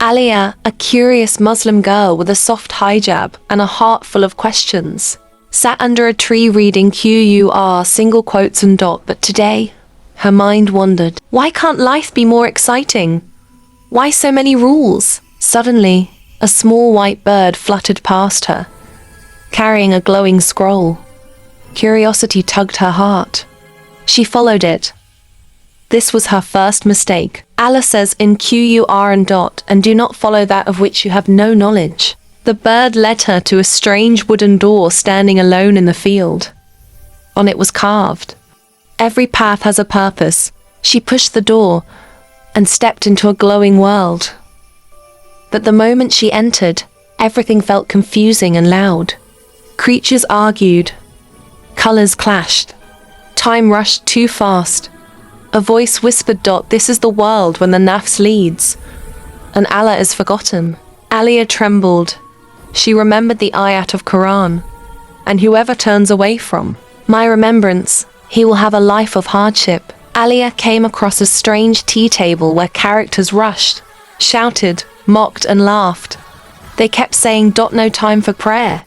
Aaliyah, a curious Muslim girl with a soft hijab and a heart full of questions, sat under a tree reading Qur'an single quotes and dot, but today, her mind wandered. Why can't life be more exciting? Why so many rules? Suddenly, a small white bird fluttered past her, carrying a glowing scroll. Curiosity tugged her heart. She followed it. This was her first mistake. Allah says in Qur'an dot, and do not follow that of which you have no knowledge. The bird led her to a strange wooden door standing alone in the field. On it was carved, "Every path has a purpose." She pushed the door and stepped into a glowing world. But the moment she entered, everything felt confusing and loud. Creatures argued. Colors clashed. Time rushed too fast. A voice whispered, "This is the world when the nafs leads, and Allah is forgotten." Aaliyah trembled. She remembered the ayat of Qur'an, "And whoever turns away from my remembrance, he will have a life of hardship." Aaliyah came across a strange tea table where characters rushed, shouted, mocked and laughed. They kept saying, "No time for prayer.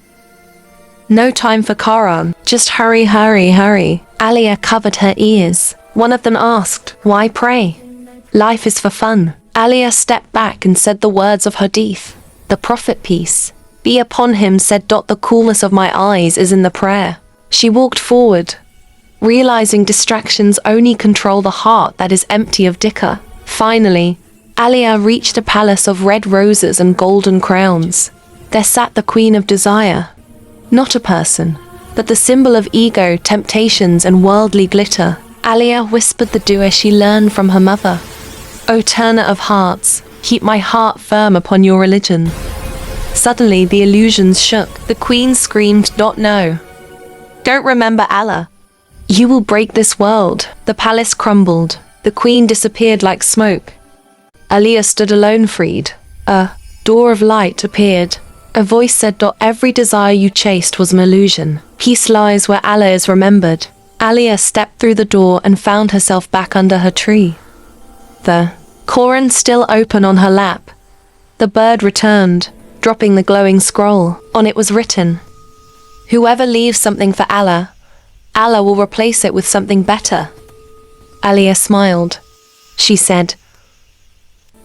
No time for Qur'an. Just hurry, hurry, hurry." Aaliyah covered her ears. One of them asked, "Why pray? Life is for fun." Aaliyah stepped back and said the words of Hadith. The Prophet, peace be upon him, said, "The coolness of my eyes is in the prayer." She walked forward, realizing distractions only control the heart that is empty of dhikr. Finally, Aaliyah reached a palace of red roses and golden crowns. There sat the Queen of Desire. Not a person, but the symbol of ego, temptations and worldly glitter. Aaliyah whispered the dua she learned from her mother. "O turner of hearts, keep my heart firm upon your religion." Suddenly the illusions shook. The queen screamed, "No. Don't remember Allah. You will break this world." The palace crumbled. The queen disappeared like smoke. Aaliyah stood alone, freed. A door of light appeared. A voice said, "Every desire you chased was an illusion. Peace lies where Allah is remembered." Aaliyah stepped through the door and found herself back under her tree. The Qur'an still open on her lap. The bird returned, dropping the glowing scroll. On it was written, "Whoever leaves something for Allah, Allah will replace it with something better." Aaliyah smiled. She said,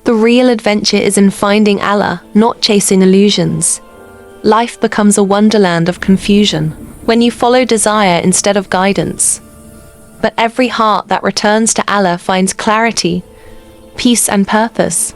"The real adventure is in finding Allah, not chasing illusions." Life becomes a wonderland of confusion when you follow desire instead of guidance. But every heart that returns to Allah finds clarity, peace and purpose.